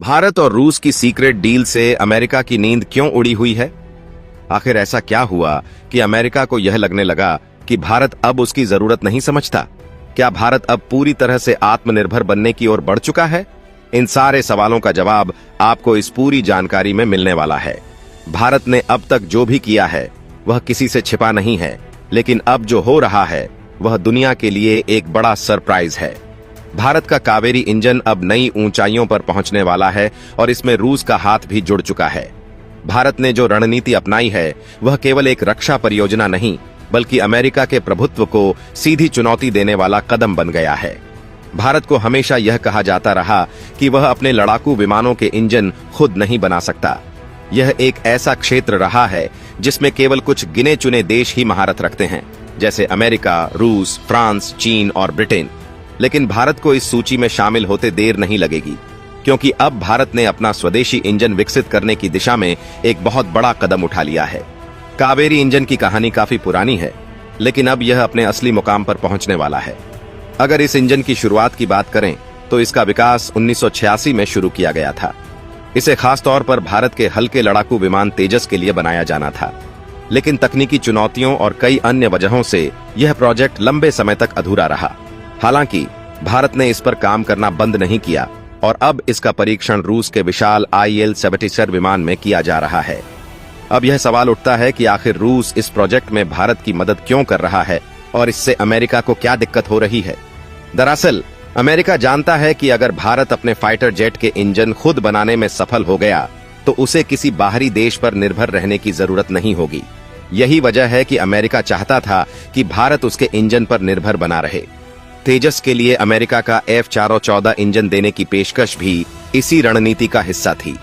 भारत और रूस की सीक्रेट डील से अमेरिका की नींद क्यों उड़ी हुई है? आखिर ऐसा क्या हुआ कि अमेरिका को यह लगने लगा कि भारत अब उसकी जरूरत नहीं समझता? क्या भारत अब पूरी तरह से आत्मनिर्भर बनने की ओर बढ़ चुका है? इन सारे सवालों का जवाब आपको इस पूरी जानकारी में मिलने वाला है। भारत ने अब तक जो भी किया है वह किसी से छिपा नहीं है, लेकिन अब जो हो रहा है वह दुनिया के लिए एक बड़ा सरप्राइज है। भारत का कावेरी इंजन अब नई ऊंचाइयों पर पहुंचने वाला है और इसमें रूस का हाथ भी जुड़ चुका है। भारत ने जो रणनीति अपनाई है वह केवल एक रक्षा परियोजना नहीं, बल्कि अमेरिका के प्रभुत्व को सीधी चुनौती देने वाला कदम बन गया है। भारत को हमेशा यह कहा जाता रहा कि वह अपने लड़ाकू विमानों के इंजन खुद नहीं बना सकता। यह एक ऐसा क्षेत्र रहा है जिसमें केवल कुछ गिने चुने देश ही महारत रखते हैं, जैसे अमेरिका, रूस, फ्रांस, चीन और ब्रिटेन। लेकिन भारत को इस सूची में शामिल होते देर नहीं लगेगी, क्योंकि अब भारत ने अपना स्वदेशी इंजन विकसित करने की दिशा में एक बहुत बड़ा कदम उठा लिया है। कावेरी इंजन की कहानी काफी पुरानी है, लेकिन अब यह अपने असली मुकाम पर पहुंचने वाला है। अगर इस इंजन की शुरुआत की बात करें तो इसका विकास 1986 में शुरू किया गया था। इसे खास तौर पर भारत के हल्के लड़ाकू विमान तेजस के लिए बनाया जाना था, लेकिन तकनीकी चुनौतियों और कई अन्य वजहों से यह प्रोजेक्ट लंबे समय तक अधूरा रहा। हालांकि भारत ने इस पर काम करना बंद नहीं किया और अब इसका परीक्षण रूस के विशाल IL-77 विमान में किया जा रहा है। अब यह सवाल उठता है कि आखिर रूस इस प्रोजेक्ट में भारत की मदद क्यों कर रहा है और इससे अमेरिका को क्या दिक्कत हो रही है। दरअसल अमेरिका जानता है कि अगर भारत अपने फाइटर जेट के इंजन खुद बनाने में सफल हो गया तो उसे किसी बाहरी देश पर निर्भर रहने की जरूरत नहीं होगी। यही वजह है कि अमेरिका चाहता था कि भारत उसके इंजन पर निर्भर बना रहे। तेजस के लिए अमेरिका का F-414 इंजन देने की पेशकश भी इसी रणनीति का हिस्सा थी,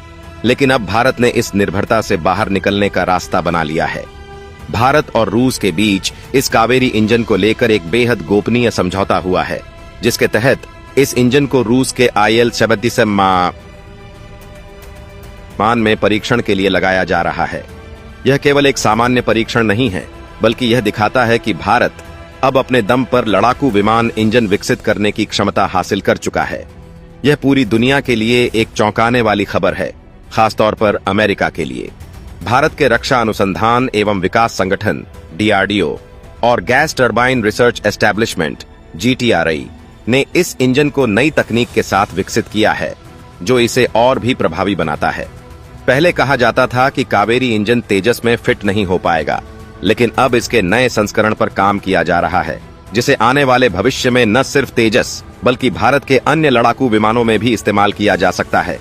लेकिन अब भारत ने इस निर्भरता से बाहर निकलने का रास्ता बना लिया है। भारत और रूस के बीच इस कावेरी इंजन को लेकर एक बेहद गोपनीय समझौता हुआ है, जिसके तहत इस इंजन को रूस के IL-77 मान में परीक्षण के लिए लगाया जा रहा है। यह केवल एक सामान्य परीक्षण नहीं है, बल्कि यह दिखाता है कि भारत अब अपने दम पर लड़ाकू विमान इंजन विकसित करने की क्षमता हासिल कर चुका है। यह पूरी दुनिया के लिए एक चौंकाने वाली खबर है, खासतौर पर अमेरिका के लिए। भारत के रक्षा अनुसंधान एवं विकास संगठन DRDO और gas turbine research establishment GTRI ने इस इंजन को नई तकनीक के साथ विकसित किया है, जो इसे और भी प्रभावी बनाता है। पहले कहा जाता था कि कावेरी इंजन तेजस में फिट नहीं हो पाएगा, लेकिन अब इसके नए संस्करण पर काम किया जा रहा है, जिसे आने वाले भविष्य में न सिर्फ तेजस बल्कि भारत के अन्य लड़ाकू विमानों में भी इस्तेमाल किया जा सकता है।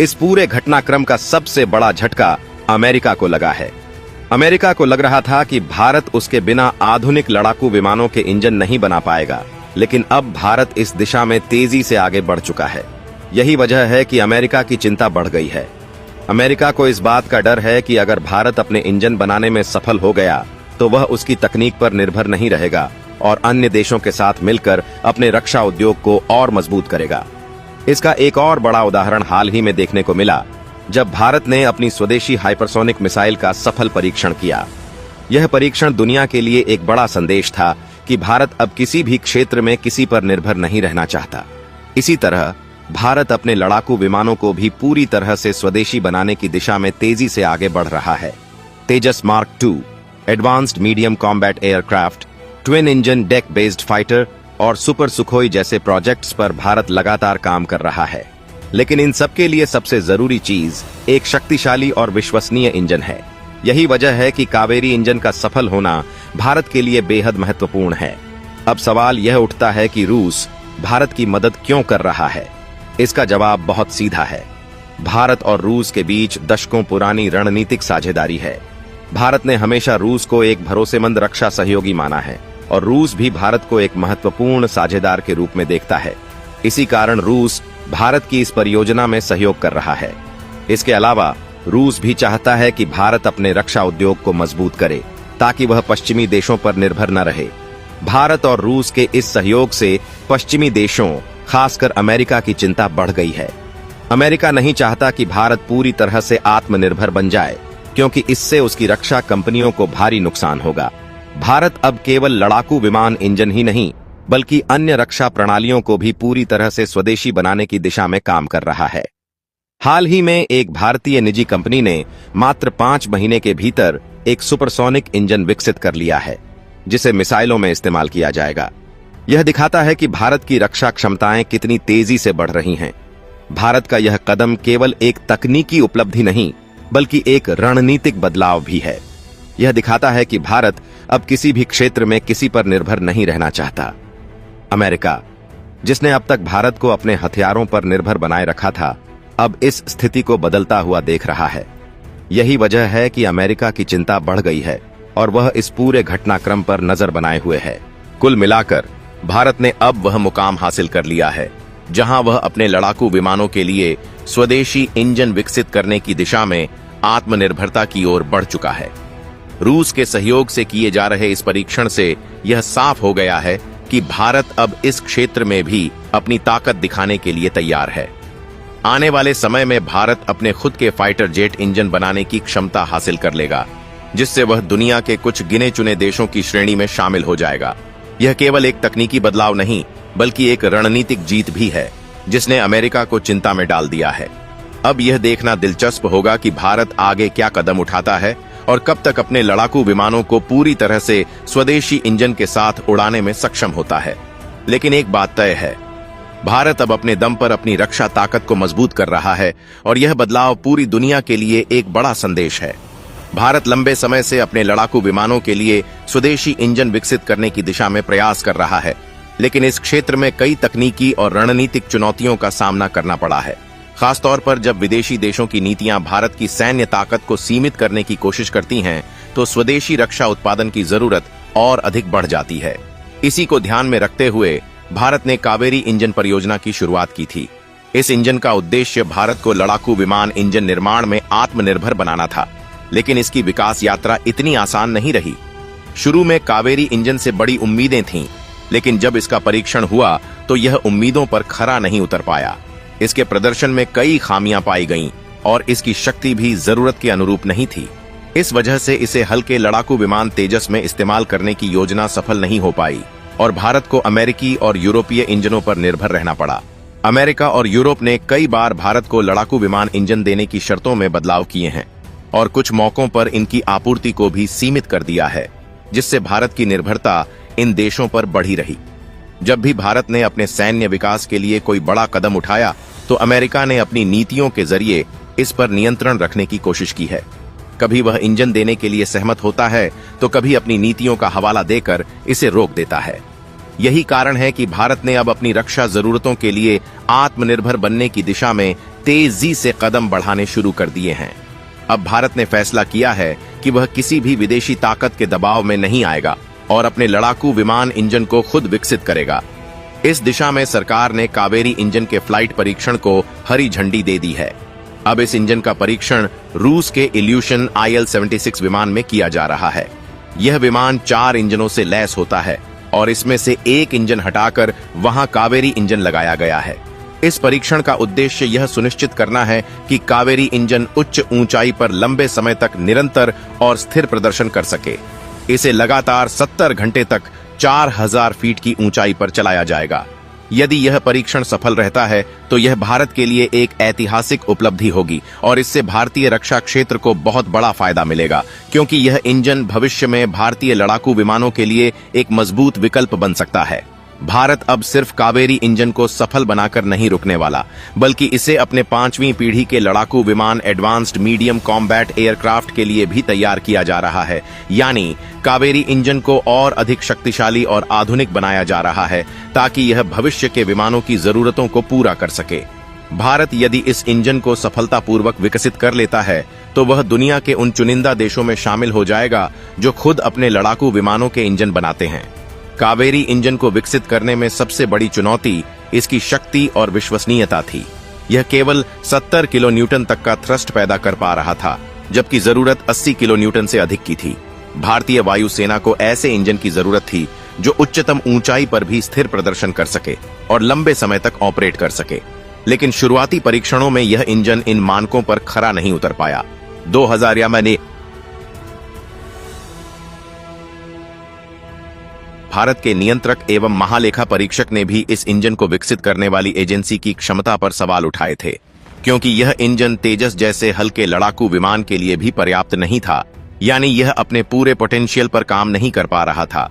इस पूरे घटनाक्रम का सबसे बड़ा झटका अमेरिका को लगा है। अमेरिका को लग रहा था कि भारत उसके बिना आधुनिक लड़ाकू विमानों के इंजन नहीं बना पाएगा, लेकिन अब भारत इस दिशा में तेजी से आगे बढ़ चुका है। यही वजह है कि अमेरिका की चिंता बढ़ गई है। अमेरिका को इस बात का डर है कि अगर भारत अपने इंजन बनाने में सफल हो गया तो वह उसकी तकनीक पर निर्भर नहीं रहेगा और अन्य देशों के साथ मिलकर अपने रक्षा उद्योग को और मजबूत करेगा। इसका एक और बड़ा उदाहरण हाल ही में देखने को मिला, जब भारत ने अपनी स्वदेशी हाइपरसोनिक मिसाइल का सफल परीक्षण किया। यह परीक्षण दुनिया के लिए एक बड़ा संदेश था कि भारत अब किसी भी क्षेत्र में किसी पर निर्भर नहीं रहना चाहता। इसी तरह भारत अपने लड़ाकू विमानों को भी पूरी तरह से स्वदेशी बनाने की दिशा में तेजी से आगे बढ़ रहा है। Tejas mark II, advanced medium combat aircraft, twin engine deck based fighter और सुपर सुखोई जैसे प्रोजेक्ट्स पर भारत लगातार काम कर रहा है। लेकिन इन सबके लिए सबसे जरूरी चीज एक शक्तिशाली और विश्वसनीय इंजन है। यही वजह है कि कावेरी इंजन का सफल होना भारत के लिए बेहद महत्वपूर्ण है। अब सवाल यह उठता है कि रूस भारत की मदद क्यों कर रहा है। इसका जवाब बहुत सीधा है। भारत और रूस के बीच दशकों पुरानी रणनीतिक साझेदारी है। भारत ने हमेशा रूस को एक भरोसेमंद रक्षा सहयोगी माना है और रूस भी भारत को एक महत्वपूर्ण साझेदार के रूप में देखता है। इसी कारण रूस भारत की इस परियोजना में सहयोग कर रहा है। इसके अलावा रूस भी चाहता है कि भारत अपने रक्षा उद्योग को मजबूत करे, ताकि वह पश्चिमी देशों पर निर्भर न रहे। भारत और रूस के इस सहयोग से पश्चिमी देशों, खासकर अमेरिका की चिंता बढ़ गई है। अमेरिका नहीं चाहता कि भारत पूरी तरह से आत्मनिर्भर बन जाए, क्योंकि इससे उसकी रक्षा कंपनियों को भारी नुकसान होगा। भारत अब केवल लड़ाकू विमान इंजन ही नहीं, बल्कि अन्य रक्षा प्रणालियों को भी पूरी तरह से स्वदेशी बनाने की दिशा में काम कर रहा है। हाल ही में एक भारतीय निजी कंपनी ने मात्र 5 महीने के भीतर एक सुपरसोनिक इंजन विकसित कर लिया है, जिसे मिसाइलों में इस्तेमाल किया जाएगा। यह दिखाता है कि भारत की रक्षा क्षमताएं कितनी तेजी से बढ़ रही हैं। भारत का यह कदम केवल एक तकनीकी उपलब्धि नहीं, बल्कि एक रणनीतिक बदलाव भी है। यह दिखाता है कि भारत अब किसी भी क्षेत्र में किसी पर निर्भर नहीं रहना चाहता। अमेरिका, जिसने अब तक भारत को अपने हथियारों पर निर्भर बनाए रखा था, अब इस स्थिति को बदलता हुआ देख रहा है। यही वजह है कि अमेरिका की चिंता बढ़ गई है और वह इस पूरे घटनाक्रम पर नजर बनाए हुए है। कुल मिलाकर भारत ने अब वह मुकाम हासिल कर लिया है जहां वह अपने लड़ाकू विमानों के लिए स्वदेशी इंजन विकसित करने की दिशा में आत्मनिर्भरता की ओर बढ़ चुका है। रूस के सहयोग से किए जा रहे इस परीक्षण से यह साफ हो गया है कि भारत अब इस क्षेत्र में भी अपनी ताकत दिखाने के लिए तैयार है। आने वाले समय में भारत अपने खुद के फाइटर जेट इंजन बनाने की क्षमता हासिल कर लेगा, जिससे वह दुनिया के कुछ गिने चुने देशों की श्रेणी में शामिल हो जाएगा। यह केवल एक तकनीकी बदलाव नहीं, बल्कि एक रणनीतिक जीत भी है, जिसने अमेरिका को चिंता में डाल दिया है। अब यह देखना दिलचस्प होगा कि भारत आगे क्या कदम उठाता है और कब तक अपने लड़ाकू विमानों को पूरी तरह से स्वदेशी इंजन के साथ उड़ाने में सक्षम होता है। लेकिन एक बात तय है, भारत अब अपने दम पर अपनी रक्षा ताकत को मजबूत कर रहा है और यह बदलाव पूरी दुनिया के लिए एक बड़ा संदेश है। भारत लंबे समय से अपने लड़ाकू विमानों के लिए स्वदेशी इंजन विकसित करने की दिशा में प्रयास कर रहा है, लेकिन इस क्षेत्र में कई तकनीकी और रणनीतिक चुनौतियों का सामना करना पड़ा है। खासतौर पर जब विदेशी देशों की नीतियां भारत की सैन्य ताकत को सीमित करने की कोशिश करती हैं, तो स्वदेशी रक्षा उत्पादन की जरूरत और अधिक बढ़ जाती है। इसी को ध्यान में रखते हुए भारत ने कावेरी इंजन परियोजना की शुरुआत की थी। इस इंजन का उद्देश्य भारत को लड़ाकू विमान इंजन निर्माण में आत्मनिर्भर बनाना था, लेकिन इसकी विकास यात्रा इतनी आसान नहीं रही। शुरू में कावेरी इंजन से बड़ी उम्मीदें थीं, लेकिन जब इसका परीक्षण हुआ तो यह उम्मीदों पर खरा नहीं उतर पाया। इसके प्रदर्शन में कई खामियां पाई गईं और इसकी शक्ति भी जरूरत के अनुरूप नहीं थी। इस वजह से इसे हल्के लड़ाकू विमान तेजस में इस्तेमाल करने की योजना सफल नहीं हो पाई और भारत को अमेरिकी और यूरोपीय इंजनों पर निर्भर रहना पड़ा। अमेरिका और यूरोप ने कई बार भारत को लड़ाकू विमान इंजन देने की शर्तों में बदलाव किए हैं और कुछ मौकों पर इनकी आपूर्ति को भी सीमित कर दिया है, जिससे भारत की निर्भरता इन देशों पर बढ़ी रही। जब भी भारत ने अपने सैन्य विकास के लिए कोई बड़ा कदम उठाया, तो अमेरिका ने अपनी नीतियों के जरिए इस पर नियंत्रण रखने की कोशिश की है। कभी वह इंजन देने के लिए सहमत होता है, तो कभी अपनी नीतियों का हवाला देकर इसे रोक देता है। यही कारण है कि भारत ने अब अपनी रक्षा जरूरतों के लिए आत्मनिर्भर बनने की दिशा में तेजी से कदम बढ़ाने शुरू कर दिए हैं। अब भारत ने फैसला किया है कि वह किसी भी विदेशी ताकत के दबाव में नहीं आएगा और अपने लड़ाकू विमान इंजन को खुद विकसित करेगा। इस दिशा में सरकार ने कावेरी इंजन के फ्लाइट परीक्षण को हरी झंडी दे दी है। अब इस इंजन का परीक्षण रूस के इल्यूशन IL-76 विमान में किया जा रहा है। यह विमान 4 इंजनों से लैस होता है और इसमें से एक इंजन हटाकर वहां कावेरी इंजन लगाया गया है। इस परीक्षण का उद्देश्य यह सुनिश्चित करना है कि कावेरी इंजन उच्च ऊंचाई पर लंबे समय तक निरंतर और स्थिर प्रदर्शन कर सके। इसे लगातार 70 घंटे तक 4000 फीट की ऊंचाई पर चलाया जाएगा। यदि यह परीक्षण सफल रहता है तो यह भारत के लिए एक ऐतिहासिक उपलब्धि होगी और इससे भारतीय रक्षा क्षेत्र को बहुत बड़ा फायदा मिलेगा, क्योंकि यह इंजन भविष्य में भारतीय लड़ाकू विमानों के लिए एक मजबूत विकल्प बन सकता है। भारत अब सिर्फ कावेरी इंजन को सफल बनाकर नहीं रुकने वाला, बल्कि इसे अपने 5वीं पीढ़ी के लड़ाकू विमान एडवांस्ड मीडियम कॉम्बैट एयरक्राफ्ट के लिए भी तैयार किया जा रहा है। यानी कावेरी इंजन को और अधिक शक्तिशाली और आधुनिक बनाया जा रहा है, ताकि यह भविष्य के विमानों की जरूरतों को पूरा कर सके। भारत यदि इस इंजन को सफलतापूर्वक विकसित कर लेता है, तो वह दुनिया के उन चुनिंदा देशों में शामिल हो जाएगा जो खुद अपने लड़ाकू विमानों के इंजन बनाते हैं। कावेरी इंजन को विकसित करने में सबसे बड़ी चुनौती इसकी शक्ति और विश्वसनीयता थी। यह केवल 70 किलो न्यूटन तक का थ्रस्ट पैदा कर पा रहा था, जबकि जरूरत 80 किलो न्यूटन से अधिक की थी। भारतीय वायुसेना को ऐसे इंजन की जरूरत थी जो उच्चतम ऊंचाई पर भी स्थिर प्रदर्शन कर सके और लंबे समय तक ऑपरेट कर सके। लेकिन शुरुआती परीक्षणों में यह इंजन इन मानकों पर खरा नहीं उतर पाया। 2000 में भारत के नियंत्रक एवं महालेखा परीक्षक ने भी इस इंजन को विकसित करने वाली एजेंसी की क्षमता पर सवाल उठाए थे। क्योंकि यह इंजन तेजस जैसे हल्के लड़ाकू विमान के लिए भी पर्याप्त नहीं था, यानी यह अपने पूरे पोटेंशियल पर काम नहीं कर पा रहा था।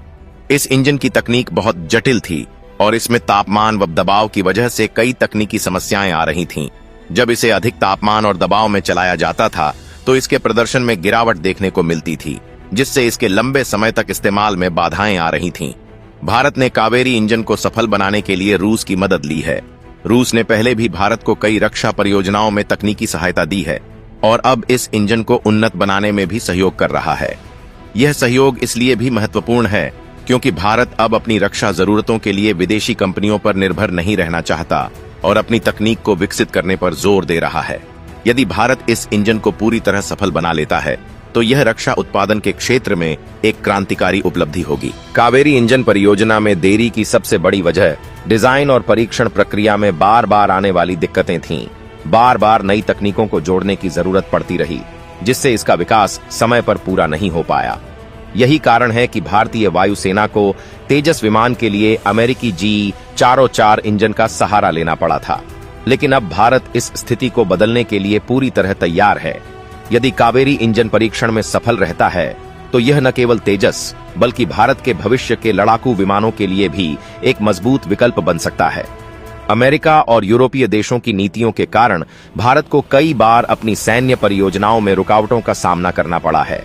इस इंजन की तकनीक बहुत जटिल थी और इसमें तापमान व दबाव की वजह से कई तकनीकी समस्याएं आ रही थीं। जब इसे अधिक तापमान और दबाव में चलाया जाता था तो इसके प्रदर्शन में गिरावट देखने को मिलती थी, जिससे इसके लंबे समय तक इस्तेमाल में बाधाएं आ रही थीं। भारत ने कावेरी इंजन को सफल बनाने के लिए रूस की मदद ली है। रूस ने पहले भी भारत को कई रक्षा परियोजनाओं में तकनीकी सहायता दी है और अब इस इंजन को उन्नत बनाने में भी सहयोग कर रहा है। यह सहयोग इसलिए भी महत्वपूर्ण है क्योंकि भारत अब अपनी रक्षा जरूरतों के लिए विदेशी कंपनियों पर निर्भर नहीं रहना चाहता और अपनी तकनीक को विकसित करने पर जोर दे रहा है। यदि भारत इस इंजन को पूरी तरह सफल बना लेता है तो यह रक्षा उत्पादन के क्षेत्र में एक क्रांतिकारी उपलब्धि होगी। कावेरी इंजन परियोजना में देरी की सबसे बड़ी वजह डिजाइन और परीक्षण प्रक्रिया में बार बार आने वाली दिक्कतें थीं। बार बार नई तकनीकों को जोड़ने की जरूरत पड़ती रही, जिससे इसका विकास समय पर पूरा नहीं हो पाया। यही कारण है कि भारतीय वायुसेना को तेजस विमान के लिए अमेरिकी G404 इंजन का सहारा लेना पड़ा था। लेकिन अब भारत इस स्थिति को बदलने के लिए पूरी तरह तैयार है। यदि कावेरी इंजन परीक्षण में सफल रहता है तो यह न केवल तेजस बल्कि भारत के भविष्य के लड़ाकू विमानों के लिए भी एक मजबूत विकल्प बन सकता है। अमेरिका और यूरोपीय देशों की नीतियों के कारण भारत को कई बार अपनी सैन्य परियोजनाओं में रुकावटों का सामना करना पड़ा है,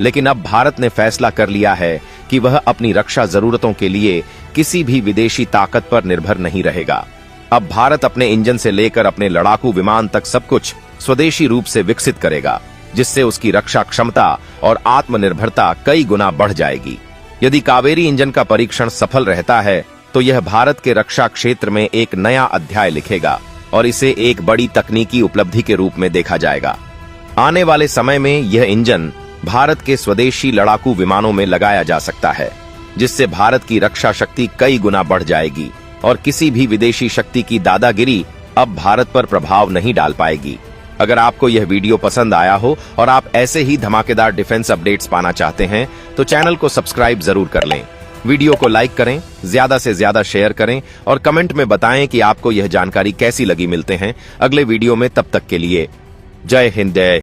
लेकिन अब भारत ने फैसला कर लिया है कि वह अपनी रक्षा जरूरतों के लिए किसी भी विदेशी ताकत पर निर्भर नहीं रहेगा। अब भारत अपने इंजन से लेकर अपने लड़ाकू विमान तक सब कुछ स्वदेशी रूप से विकसित करेगा, जिससे उसकी रक्षा क्षमता और आत्मनिर्भरता कई गुना बढ़ जाएगी। यदि कावेरी इंजन का परीक्षण सफल रहता है तो यह भारत के रक्षा क्षेत्र में एक नया अध्याय लिखेगा और इसे एक बड़ी तकनीकी उपलब्धि के रूप में देखा जाएगा। आने वाले समय में यह इंजन भारत के स्वदेशी लड़ाकू विमानों में लगाया जा सकता है, जिससे भारत की रक्षा शक्ति कई गुना बढ़ जाएगी और किसी भी विदेशी शक्ति की दादागिरी अब भारत पर प्रभाव नहीं डाल पाएगी। अगर आपको यह वीडियो पसंद आया हो और आप ऐसे ही धमाकेदार डिफेंस अपडेट्स पाना चाहते हैं तो चैनल को सब्सक्राइब जरूर कर लें। वीडियो को लाइक करें, ज्यादा से ज्यादा शेयर करें और कमेंट में बताएं कि आपको यह जानकारी कैसी लगी। मिलते हैं अगले वीडियो में, तब तक के लिए जय हिंद।